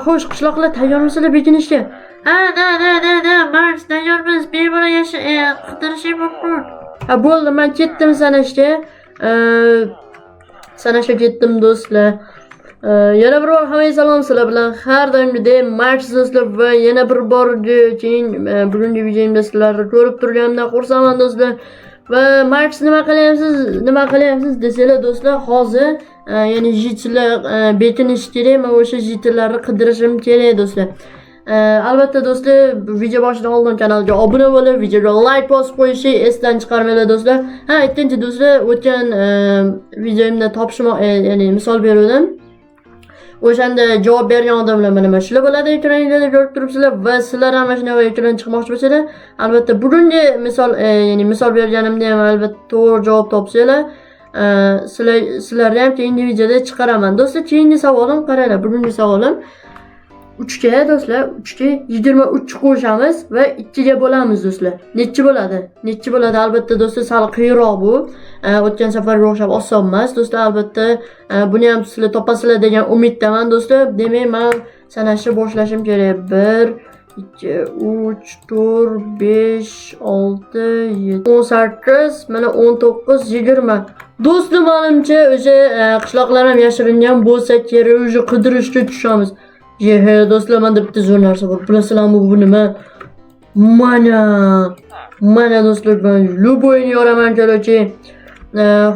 Xo'sh, qishloqlar tayyormisizlar bekinishga? Ha, da, Mars tayyormiz. Bemalol qidirishim mumkin. Ha, bo'ldi, men ketdim sanashga. Sanashga ketdim do'stlar. Yana bir bor hammaga salom sizlar bilan. Har doimgidek Mars do'stlar va yana bir bor keyin bugungi videomda sizlarni ko'rib turganimdan xursandman do'stlar. Va Mars nima qilyapsiz desanglar do'stlar, hozir ya'ni jitlar bekinish kerak, men o'sha jitlarni qidirishim kerak do'stlar. Albatta do'stlar, video boshidan oldin kanalga obuna bo'lib, videoga like bosib qo'yishni esdan chiqarmanglar do'stlar. Ha, ikkinchi do'stlar, o'tgan videomda topishmoq, ya'ni misol berdim. O'shanda javob bergan odamlar mana shular bo'ladi, ekraningizda ko'rib turibsizlar va sizlar ham mana shunaqa ekran chiqmoqchi bo'lsalar, albatta bugungi misol, ya'ni misol berganimda ham albatta to'g'ri javob topsanglar, sizlarni ham keyingi videoda chiqaraman. Do'stlar, keyingi savolim qaranglar, bugungi savolim 3 ga do'stlar, 3 ga 23 qo'shamiz va 2 ga bo'lamiz do'stlar. Nechi bo'ladi? Nechi bo'ladi? Albatta do'stlar, sal qiyinroq bu. O'tgan safarga o'xshab oson emas do'stlar, albatta buni ham sizlar topasizlar degan umiddaman do'stlar. Demak, men sanashni boshlashim kerak. 1 2 3 4 5 6 7 18 mana 19 20. Do'stlar, menimcha o'sha qishloqlar ham yashiringan bo'lsa kerak, o'sha qidirishga tushamiz. He do'stlar, menda bitta zo'r narsa bor. Bilasizlarmi bu nima? Mana do'stlar, men luboyni yoraman kerakchi.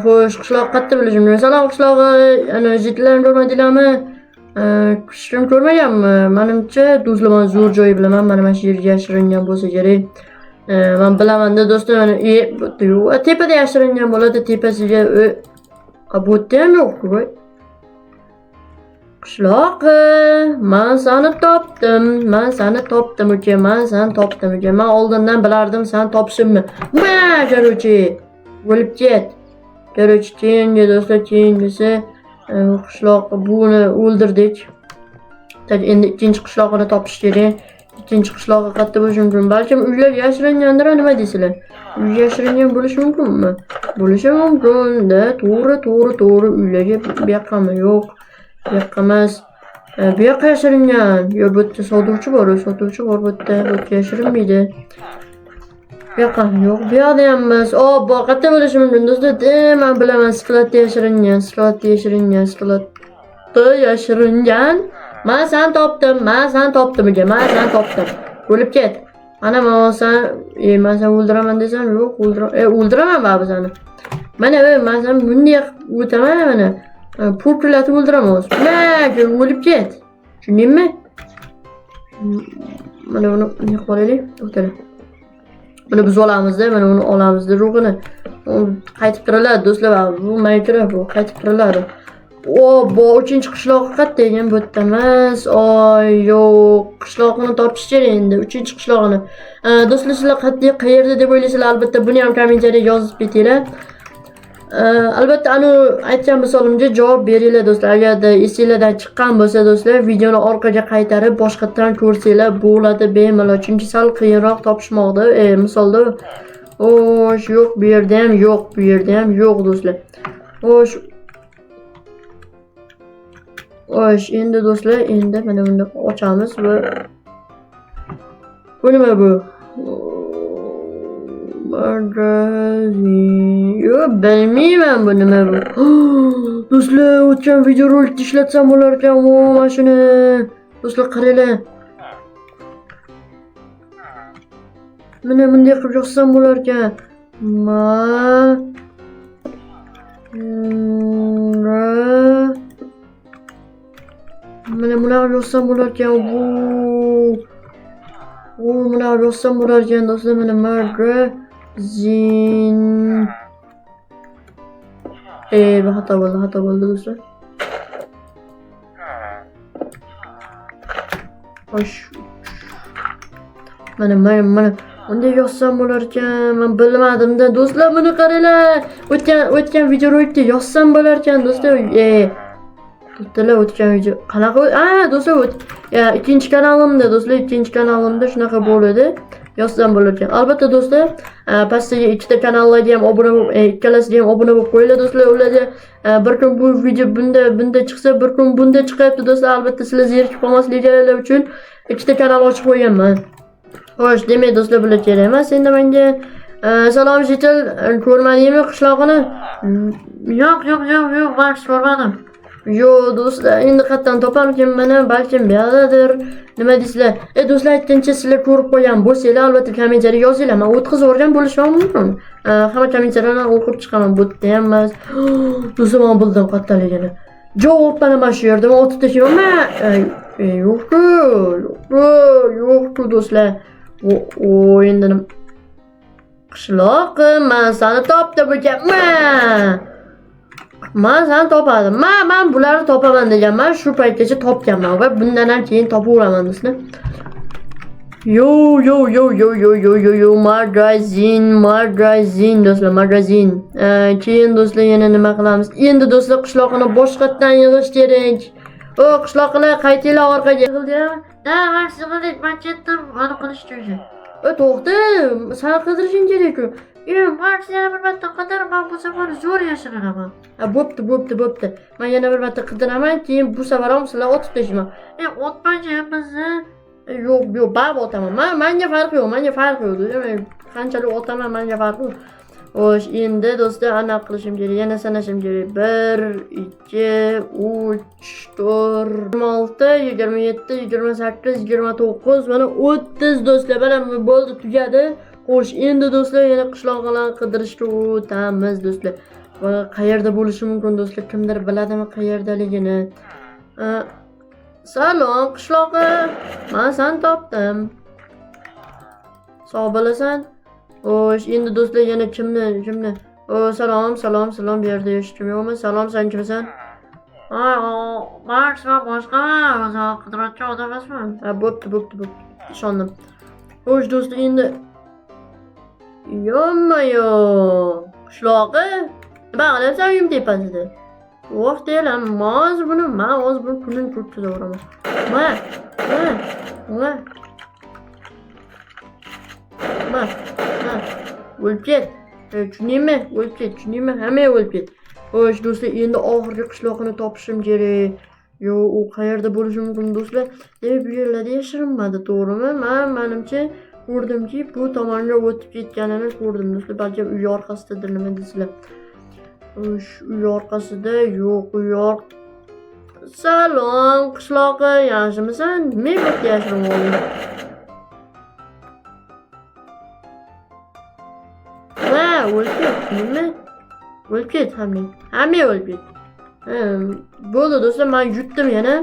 Xo'sh, qishloq qayerda bilishim? Masalan, qishlog'i ana jitlarni ko'rmadinglarmi? Hech kim ko'rmaganmi? Menimcha do'stlar, men zo'r joy bilaman. Mana shu yerga yashiringan bo'lsa kerak. Men bilaman-da do'stlar, mana tepada yashiringan bo'ladi, tepasiga bu yerda ham yo'q-ku. Qishloq, men seni topdim uka, men oldindan bilardim sen topishimni. Qarochi, o'lib ket. Qarochi, keyingi do'stlar, keyingisi qishloq buni o'ldirdik. Endi ikkinchi qishloqni topish kerak. Ikkinchi qishloqqa qayerda bo'lishi mumkin? Balkim uylar yashiringandir, nima deysizlar? Uy yashiringan bo'lishi mumkinmi? Bo'lishi mumkin-da, to'g'ri. Uylarga bu yoqqami? Yo'q. Bu yoqqa emas. Bu yoqqa yashiringan. Yo, bu yerda sotuvchi bor bu yerda yashirinmaydi. Bu yoqqa yo'q, bu yoqda ham emas. Bu qayerda bo'lishi mumkin do'stlar? Men bilaman, skladda yashiringan. Men seni topdim uka, men seni topdim. O'lib ket. Ana men seni o'ldiraman desam, yo'q, o'ldiraman baribir seni. Mana men seni bunday o'taman mana. Pulkilatib o'ldiramiz. O'lib ket. Tushundingmi? Mana buni ne qilaylik? To'xtala. Buni biz olamiz-da, mana uni olamiz-da ruhini. Qaytib kiriladi do'stlar, bu Minecraft bu qaytib kiriladi. Bu 3-chi qishloq qayerda ekan? Bu yerda emas. Yo'q, qishloqni topish kerak endi, 3-chi qishloqni. Do'stlar, sizlar qayerda deb o'ylaysizlar? Albatta buni ham kommentariyaga yozib ketinglar. Albatta aytgan misolimga javob beringlar do'stlar. Agarda esingizdan chiqqan bo'lsa do'stlar, videoni orqaga qaytarib boshqatdan ko'rsanglar bo'ladi bemalol. Chunki sal qiyinroq topishmoqda, misolda. Xo'sh, yo'q, bu yerda ham yo'q do'stlar. Xo'sh, endi do'stlar, mana buni ochamiz va bu nima bu? Yo'q, bilmayman bu nima bu. Do'stlar, o'tgan video rolikda ishlatsam bo'lar ekan, mana shuni. Do'stlar, qaranglar. Mana bunday qilib yozsam bo'lar ekan. Mana buni yozsam bo'lar ekan. Buni yozsam bo'lar ekan do'stlar, mana magazin. Bu xato bo'ldi do'stlar. Xo'sh. Mana bunday yozsam bo'lar ekan. Men bilmadim-da do'stlar, buni qaranglar. O'tgan videorolikda yozsam bo'lar ekan do'stlar. Do'stlar, o'tgan video qanaqa? Do'stlar, ikkinchi kanalimda do'stlar, ikkinchi kanalimda shunaqa bo'ladi. yozsam bo'larkan. Albatta do'stlar, pastdagi ikkita kanallarga ham obuna bo'lib, ikkalasiga ham obuna bo'lib qo'yinglar do'stlar. Ularga bir kun bu video bunda chiqsa, bir kun bunda chiqyapti do'stlar. Albatta sizlar zerikib qolmasliklaringiz uchun ikkita kanal ochib qo'yganman. Xo'sh, demak do'stlar, bular kerak emas. Endi menga salom Jitil, ko'rmadingmi qishlog'ini? Yo'q, men ko'rmadim. Yo'q do'stlar, endi qayerdan toparkan mana, balkim bu yerdadir. Nima deysizlar? Do'stlar, aytgancha sizlar ko'rib qo'ygan bo'lsanglar, albatta kommentariyaga yozinglar. Men o'tkazib o'rgan bo'lishim mumkin. Hamma kommentariyalarni o'qib chiqaman. Bu yerda ham emas. Do'stlar, men bildim qayerdaligini. Javob mana mana shu yerda. Men otib tashlaman. Yo'q do'stlar. Endi nima? Qishloqim, men seni topdim ekanman. Men seni topadim. Men bularni topaman deganman. Shu paytgacha topganman va bundan ham keyin topaveraman do'stlar. Yo, magazin do'stlar, magazin. Keyin do'stlar yana nima qilamiz? Endi do'stlar qishloqni boshqatdan yig'ish kerak. Qishloqlar qaytinglar orqaga. Yig'ildinglarmi? Men sig'ildik, men ketdim, uni qilish uchun. To'xta, sen qidirishing kerak-ku. Men yana bir marta qidiraman, bu safar zo'r yashiranaman. Bo'pti. Men yana bir marta qidiraman, keyin bu safar ham sizlar otib tashlayman. Otmayapmiz. Yo'q, baribir otaman. Menga farqi yo'q. Qanchalik otaman, menga farqi yo'q. Xo'sh, endi do'stlar, aniq qilishim kerak. Yana sanashim kerak. 1, 2, 3, 4, 26, 27, 28, 29, mana 30 do'stlar. Mana bo'ldi, tugadi. Xo'sh, endi do'stlar, yana qishloqlarni qidirishga o'tamiz do'stlar. Va qayerda bo'lishi mumkin do'stlar? Kimdir biladimi qayerdaligini? Salom qishloqi. Men seni topdim. Sog' bo'lasan? Xo'sh, endi do'stlar, yana kimni? Salom, bu yerda hech kim yo'qmi? Salom, sen kimsan? Men boshqaman, o'zim qidiruvchi odam emasman. Bo'pti. Ishondim. Xo'sh do'stlar, endi Yo'q, qishloqi. Nima qilyapsan uyim tepasida? Yo'q deyman, men hozir buni kunini ko'rkizaveraman. O'lib ket. Tushuningmi? Hamma o'lib ket. Xo'sh do'stlar, endi oxirgi qishloqni topishim kerak. U qayerda bo'lishi mumkin do'stlar? Bu yerlarda yashirinmadi, to'g'rimi? Menimcha ko'rdimki, bu tomonga o'tib ketganini ko'rdim do'stlar. Balki uy orqasidadir, nima deysizlar? Uy orqasida yo'q, Salom qishloqi, yaxshimisan? Men bu yerda yashiraman. O'lib ket, hamma o'lib ket. Bo'ldi do'stlar, men yutdim yana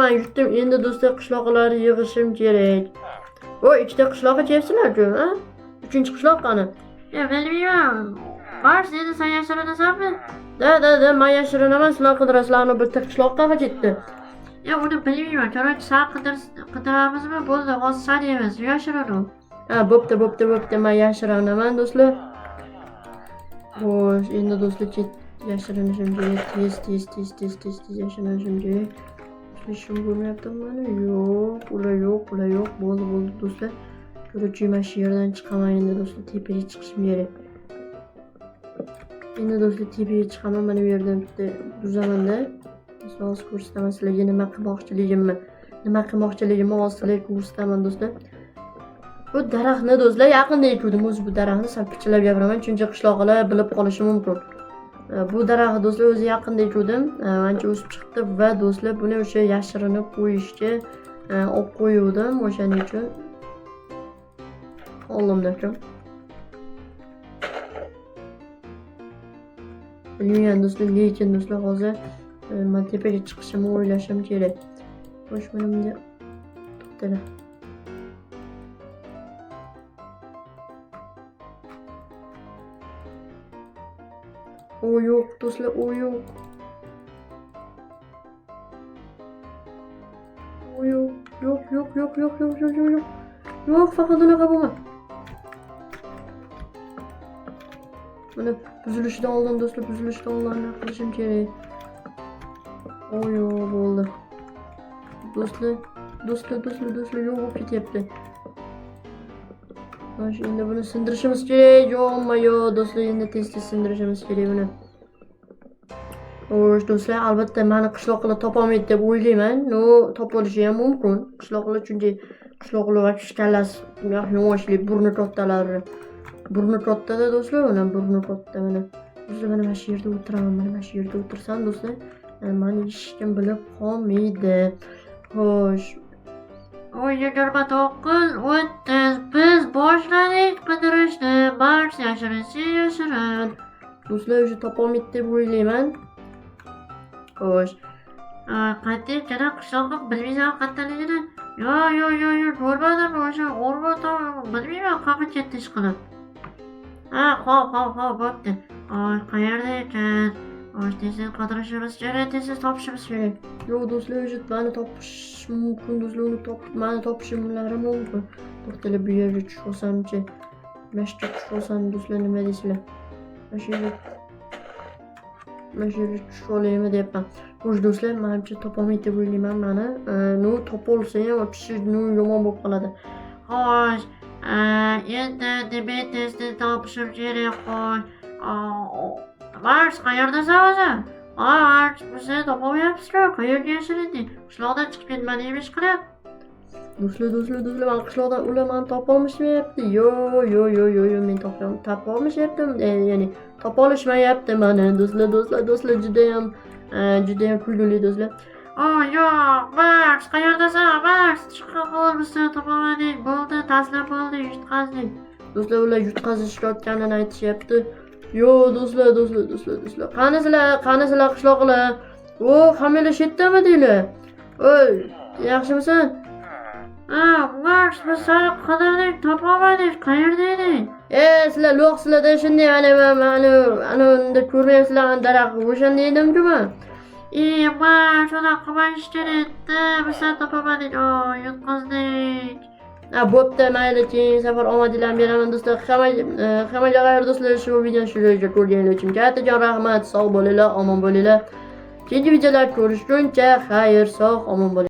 men yutdim. Endi do'stlar, qishloqlarni yig'ishim kerak. Ikkita qishloqqa chepsizlar-ku, ha? Uchinchi qishloq qani? Bilmayman. Bars, endi sen yashiranasanmi? Da, men yashiranaman, sizlar qidirasizlarni bitta qishloqqa ketdi. Uni bilmayman. Korotchi, sen qidiramizmi? Bo'ldi, hozir sen emas, yashiraman. Bo'pti, men yashiranaman do'stlar. Xo'sh, endi do'stlar, yashirinishim kerak. Tez yashirinishim kerak. Ishim bo'lmayaptimi mana? Ular yo'q. Bo'ldi do'stlar. Korotchi, men shu yerdan chiqaman endi do'stlar, tepaga chiqishim kerak. Endi do'stlar, tepaga chiqaman, mana bu yerdan bitta buzaman-da. Hozir ko'rsataman sizlarga nima qilmoqchiligimni hozir sizlarga ko'rsataman do'stlar. Bu daraxtni do'stlar yaqinda ekuvdim. O'zi bu daraxtni sal pichirlab gapiraman, chunki qishloqlar bilib qolishi mumkin. Bu daraxt do'stlar o'zi yaqinda ekuvdim. Ancha o'sib chiqdi va do'stlar buni o'sha yashirinib qo'yishga olib qo'yuvdim, o'shaning uchun. Oldimda-ku. Bilmayman do'stlar, lekin do'stlar hozir men tepaga chiqishimni o'ylashim kerak. Xo'sh, mana bunga to'xtala. Yo'q do'stlar, yo'q. Yo'q, faqat unaqa bo'lma. Mana buzilishidan oldin do'stlar, nima qilishim kerak? Yo'q, bo'ldi. Do'stlar, yo'q bo'lib ketyapti. Mana endi buni sindirishimiz kerak. Yo'qmi-yo, do'stlar, endi tez sindirishimiz kerak buni. Xo'sh, do'stlar, albatta meni qishloqlar topolmaydi deb o'ylayman. No, topilishi ham mumkin. Qishloqlar chunki qishloqlar kallasi yo'nashli, burni kattalari. Burni katta-da do'stlar, mana burni katta mana. Do'stlar, mana shu yerda o'tiraman, mana shu yerda o'tirsam do'stlar, meni hech kim bilib qolmaydi. Xo'sh. 29:30 biz boshladik qidirishni. Barcha yashirin. Do'stlar, o'sha topolmaydi deb o'ylayman. Xo'sh. Qanday jana qishloqni bilmaysan qandaligini? Yo, ko'rmadim o'sha o'rmota bilmayman qayerga ketdi ish qilib. Xo'p, bo'pti. Qayerda ekan? Tez qidirishimiz kerak, tez topishimiz kerak. Yo'q do'stlar, o'sha meni topish mumkin, do'stlar, uni meni topishimlari mumkin. To'xtalib bu yerga tushib olsamchi. Mashqa tushib olsam do'stlar, nima deysizlar? Mana shu yerga tushib olaymi deyapman. Xo'sh do'stlar, menimcha topolmaydi deb o'ylayman meni. No, topolsa ham pishi yomon bo'lib qoladi. Xo'sh, endi demak tezda topishim kerak. Mars, qayerdasan o'zi? Mars, bizni topolmayapsiz-ku. Qayerga yashirinding? Qishloqdan chiqib ketmadingmi ish qilyapti? Do'stlar, men qishloqdan ular meni topolmayapti. Yo'q, men topolmayaptim. Ya'ni topolishmayapti meni. Do'stlar, juda ham kulgili do'stlar. Yo'q, Max, qayerdasan? Max, chiqib qolibsan, topolmading. Bo'ldi, taslim bo'ldi, yutqazdik. Do'stlar, ular yutqazishayotganini aytishyapti. Yo'q, do'stlar. Qani sizlar qishloqlar? Hammanglar shu yerdami deylar? Yaxshimisan? Max, biz seni qidirdik, topolmadik. Qayerda eding? Sizlar lo'qsizlarda shunday ana unda ko'rmayapsizlar, daraxt o'shanda edimku men. Max, unaqa qilmash kerak edi. Biz seni topolmadik. Yutqazdik. Bo'pti, mayli, keyingi safar omadinglarni beraman do'stlar. Hammaga xayr do'stlar, shu videoni shu joyga ko'rganingiz uchun kattajon rahmat. Sog' bo'linglar, omon bo'linglar. Keyingi videolar ko'rishguncha xayr, sog', omon bo'ling.